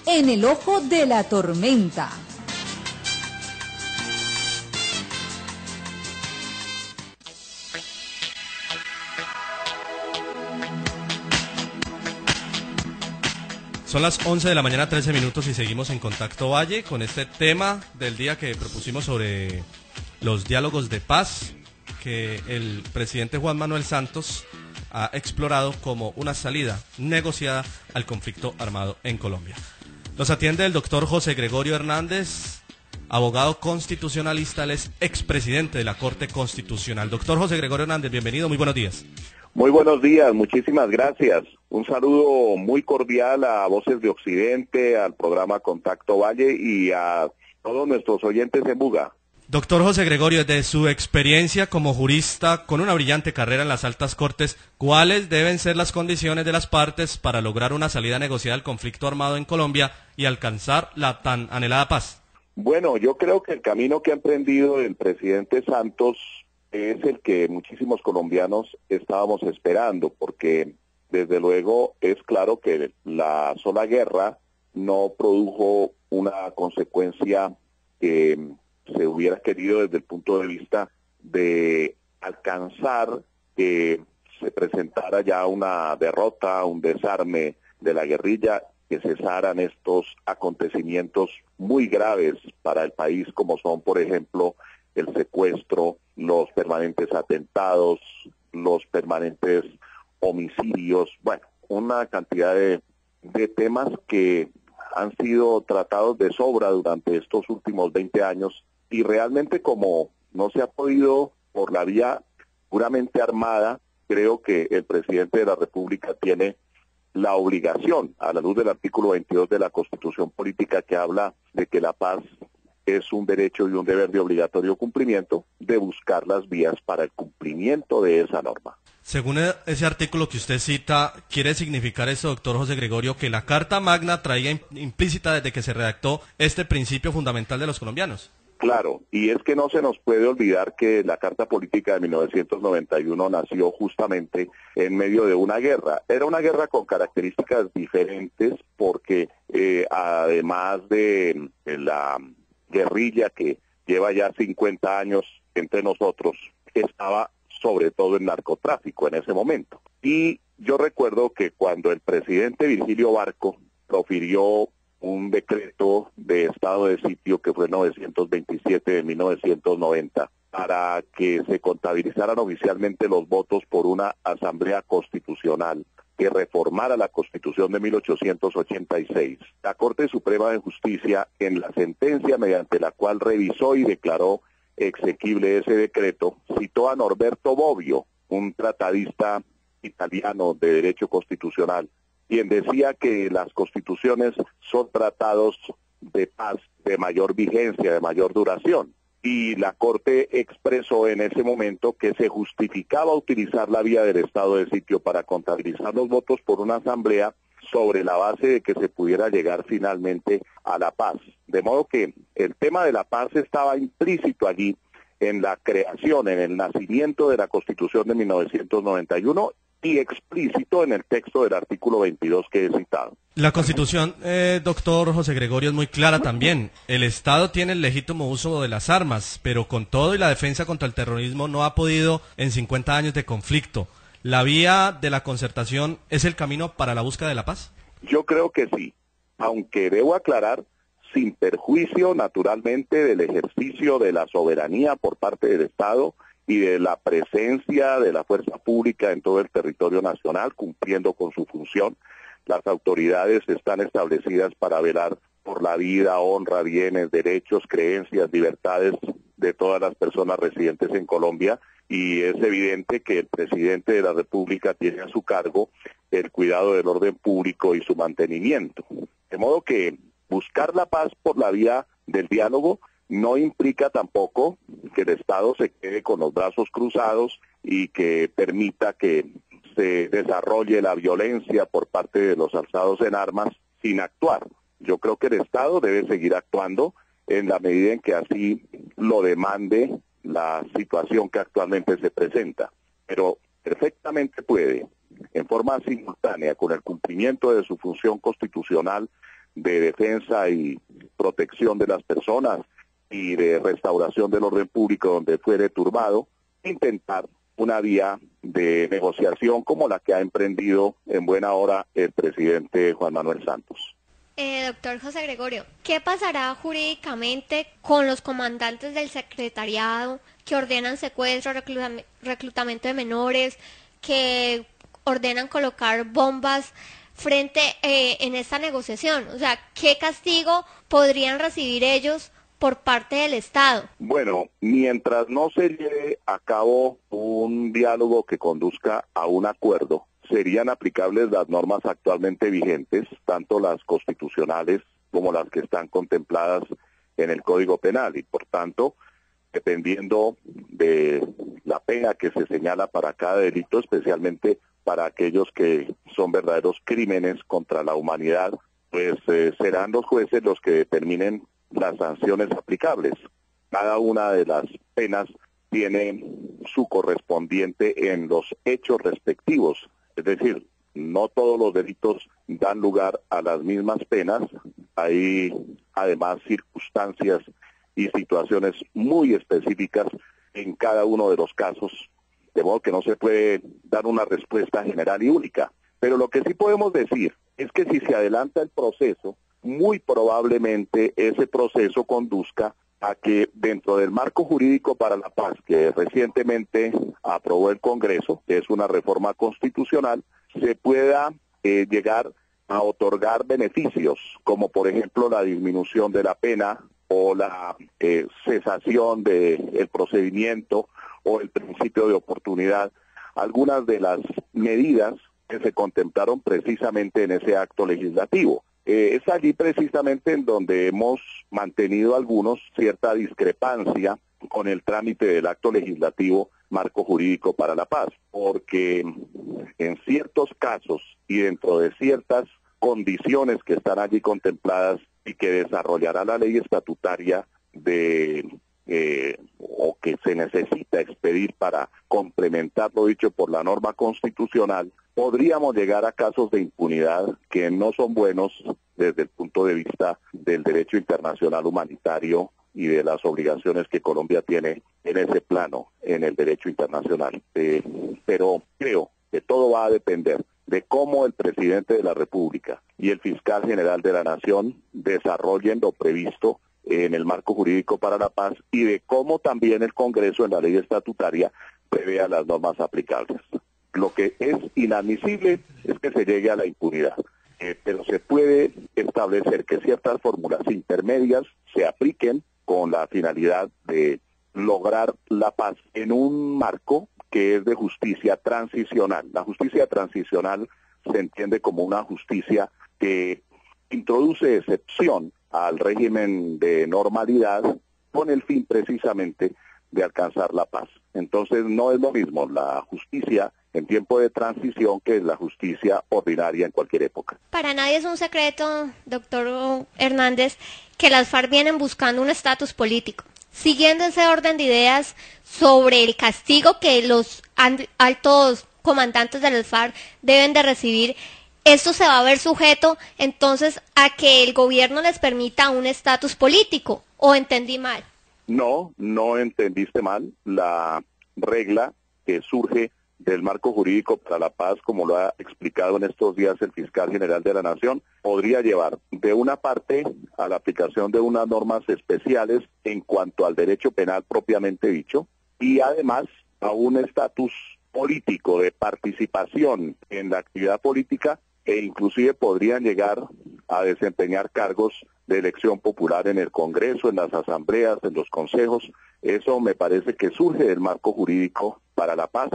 En el ojo de la tormenta. Son las 11 de la mañana, 13 minutos y seguimos en Contacto Valle con este tema del día que propusimos sobre los diálogos de paz que el presidente Juan Manuel Santos ha explorado como una salida negociada al conflicto armado en Colombia. Nos atiende el doctor José Gregorio Hernández, abogado constitucionalista, él es expresidente de la Corte Constitucional. Doctor José Gregorio Hernández, bienvenido, muy buenos días. Muy buenos días, muchísimas gracias. Un saludo muy cordial a Voces de Occidente, al programa Contacto Valle y a todos nuestros oyentes en Buga. Doctor José Gregorio, desde su experiencia como jurista con una brillante carrera en las altas cortes, ¿cuáles deben ser las condiciones de las partes para lograr una salida negociada al conflicto armado en Colombia y alcanzar la tan anhelada paz? Bueno, yo creo que el camino que ha emprendido el presidente Santos es el que muchísimos colombianos estábamos esperando, porque desde luego es claro que la sola guerra no produjo una consecuencia que se hubiera querido desde el punto de vista de alcanzar que se presentara ya una derrota, un desarme de la guerrilla, que cesaran estos acontecimientos muy graves para el país, como son, por ejemplo, el secuestro, los permanentes atentados, los permanentes homicidios, bueno, una cantidad de temas que han sido tratados de sobra durante estos últimos 20 años y realmente como no se ha podido por la vía puramente armada, creo que el presidente de la República tiene la obligación, a la luz del artículo 22 de la Constitución Política que habla de que la paz es un derecho y un deber de obligatorio cumplimiento, de buscar las vías para el cumplimiento de esa norma. Según ese artículo que usted cita, ¿quiere significar eso, doctor José Gregorio, que la Carta Magna traía implícita desde que se redactó este principio fundamental de los colombianos? Claro, y es que no se nos puede olvidar que la Carta Política de 1991 nació justamente en medio de una guerra. Era una guerra con características diferentes porque además de la guerrilla que lleva ya 50 años entre nosotros, estaba sobre todo el narcotráfico en ese momento. Y yo recuerdo que cuando el presidente Virgilio Barco profirió un decreto de estado de sitio que fue 927 de 1990 para que se contabilizaran oficialmente los votos por una asamblea constitucional que reformara la Constitución de 1886. La Corte Suprema de Justicia, en la sentencia mediante la cual revisó y declaró exequible ese decreto, citó a Norberto Bobbio, un tratadista italiano de derecho constitucional, quien decía que las constituciones son tratados de paz de mayor vigencia, de mayor duración. Y la Corte expresó en ese momento que se justificaba utilizar la vía del estado de sitio para contabilizar los votos por una asamblea sobre la base de que se pudiera llegar finalmente a la paz. De modo que el tema de la paz estaba implícito allí en la creación, en el nacimiento de la Constitución de 1991 y explícito en el texto del artículo 22 que he citado. La Constitución, doctor José Gregorio, es muy clara también. El Estado tiene el legítimo uso de las armas, pero con todo y la defensa contra el terrorismo no ha podido en 50 años de conflicto. ¿La vía de la concertación es el camino para la búsqueda de la paz? Yo creo que sí, aunque debo aclarar, sin perjuicio naturalmente del ejercicio de la soberanía por parte del Estado y de la presencia de la fuerza pública en todo el territorio nacional, cumpliendo con su función. Las autoridades están establecidas para velar por la vida, honra, bienes, derechos, creencias, libertades de todas las personas residentes en Colombia, y es evidente que el presidente de la República tiene a su cargo el cuidado del orden público y su mantenimiento. De modo que buscar la paz por la vía del diálogo no implica tampoco que el Estado se quede con los brazos cruzados y que permita que se desarrolle la violencia por parte de los alzados en armas sin actuar. Yo creo que el Estado debe seguir actuando en la medida en que así lo demande la situación que actualmente se presenta, pero perfectamente puede, en forma simultánea con el cumplimiento de su función constitucional de defensa y protección de las personas y de restauración del orden público donde fuere turbado, intentar una vía de negociación como la que ha emprendido en buena hora el presidente Juan Manuel Santos. Doctor José Gregorio, ¿qué pasará jurídicamente con los comandantes del secretariado que ordenan secuestro, reclutamiento de menores, que ordenan colocar bombas frente en esta negociación? O sea, ¿qué castigo podrían recibir ellos por parte del Estado? Bueno, mientras no se lleve a cabo un diálogo que conduzca a un acuerdo, serían aplicables las normas actualmente vigentes, tanto las constitucionales como las que están contempladas en el Código Penal, y por tanto, dependiendo de la pena que se señala para cada delito, especialmente para aquellos que son verdaderos crímenes contra la humanidad, pues serán los jueces los que determinen las sanciones aplicables. Cada una de las penas tiene su correspondiente en los hechos respectivos. Es decir, no todos los delitos dan lugar a las mismas penas. Hay además circunstancias y situaciones muy específicas en cada uno de los casos, de modo que no se puede dar una respuesta general y única. Pero lo que sí podemos decir es que si se adelanta el proceso, muy probablemente ese proceso conduzca a que dentro del marco jurídico para la paz que recientemente aprobó el Congreso, que es una reforma constitucional, se pueda llegar a otorgar beneficios, como por ejemplo la disminución de la pena o la cesación del procedimiento o el principio de oportunidad, algunas de las medidas que se contemplaron precisamente en ese acto legislativo. Es allí precisamente en donde hemos mantenido algunos cierta discrepancia con el trámite del acto legislativo Marco Jurídico para la Paz, porque en ciertos casos y dentro de ciertas condiciones que están allí contempladas y que desarrollará la ley estatutaria o que se necesita expedir para complementar lo dicho por la norma constitucional, podríamos llegar a casos de impunidad que no son buenos desde el punto de vista del derecho internacional humanitario y de las obligaciones que Colombia tiene en ese plano, en el derecho internacional. Pero creo que todo va a depender de cómo el presidente de la República y el fiscal general de la Nación desarrollen lo previsto en el marco jurídico para la paz y de cómo también el Congreso en la ley estatutaria prevea las normas aplicables. Lo que es inadmisible es que se llegue a la impunidad, pero se puede establecer que ciertas fórmulas intermedias se apliquen con la finalidad de lograr la paz en un marco que es de justicia transicional. La justicia transicional se entiende como una justicia que introduce excepción al régimen de normalidad con el fin precisamente de alcanzar la paz. Entonces no es lo mismo la justicia en tiempo de transición que es la justicia ordinaria en cualquier época. Para nadie es un secreto, doctor Hernández, que las FARC vienen buscando un estatus político. Siguiendo ese orden de ideas sobre el castigo que los altos comandantes de las FARC deben de recibir, esto se va a ver sujeto entonces a que el gobierno les permita un estatus político, ¿o entendí mal? No entendiste mal. La regla que surge del marco jurídico para la paz, como lo ha explicado en estos días el fiscal general de la Nación, podría llevar de una parte a la aplicación de unas normas especiales en cuanto al derecho penal propiamente dicho, y además a un estatus político de participación en la actividad política, e inclusive podrían llegar a desempeñar cargos de elección popular en el Congreso, en las asambleas, en los consejos. Eso me parece que surge del marco jurídico para la paz,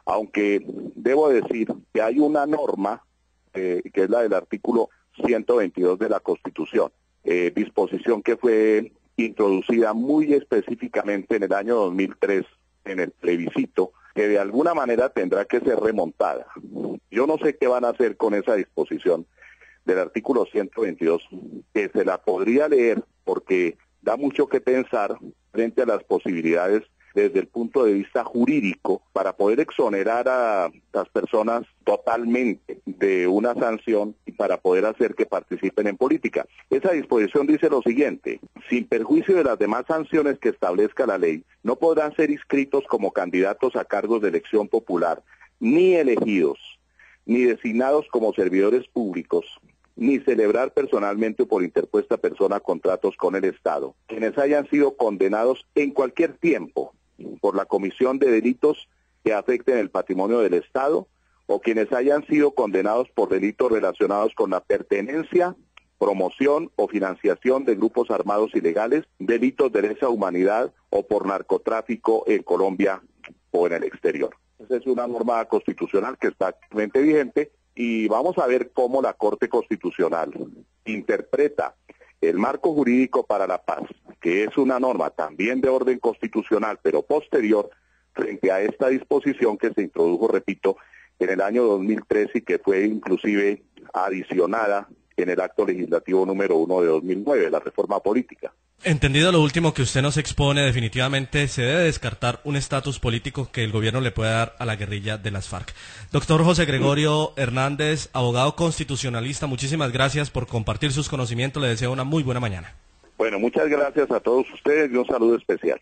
aunque debo decir que hay una norma, que es la del artículo 122 de la Constitución, disposición que fue introducida muy específicamente en el año 2003 en el plebiscito, que de alguna manera tendrá que ser remontada. Yo no sé qué van a hacer con esa disposición del artículo 122, que se la podría leer porque da mucho que pensar frente a las posibilidades desde el punto de vista jurídico para poder exonerar a las personas totalmente de una sanción y para poder hacer que participen en política. Esa disposición dice lo siguiente: sin perjuicio de las demás sanciones que establezca la ley, no podrán ser inscritos como candidatos a cargos de elección popular, ni elegidos, ni designados como servidores públicos, ni celebrar personalmente o por interpuesta persona contratos con el Estado, quienes hayan sido condenados en cualquier tiempo por la comisión de delitos que afecten el patrimonio del Estado, o quienes hayan sido condenados por delitos relacionados con la pertenencia, promoción o financiación de grupos armados ilegales, delitos de lesa humanidad o por narcotráfico en Colombia o en el exterior. Esa es una norma constitucional que está actualmente vigente y vamos a ver cómo la Corte Constitucional interpreta el marco jurídico para la paz, que es una norma también de orden constitucional, pero posterior frente a esta disposición que se introdujo, repito, en el año 2003 y que fue inclusive adicionada en el acto legislativo número 1 de 2009, la reforma política. Entendido lo último que usted nos expone, definitivamente se debe descartar un estatus político que el gobierno le pueda dar a la guerrilla de las FARC. Doctor José Gregorio Hernández, abogado constitucionalista, muchísimas gracias por compartir sus conocimientos. Le deseo una muy buena mañana. Bueno, muchas gracias a todos ustedes y un saludo especial.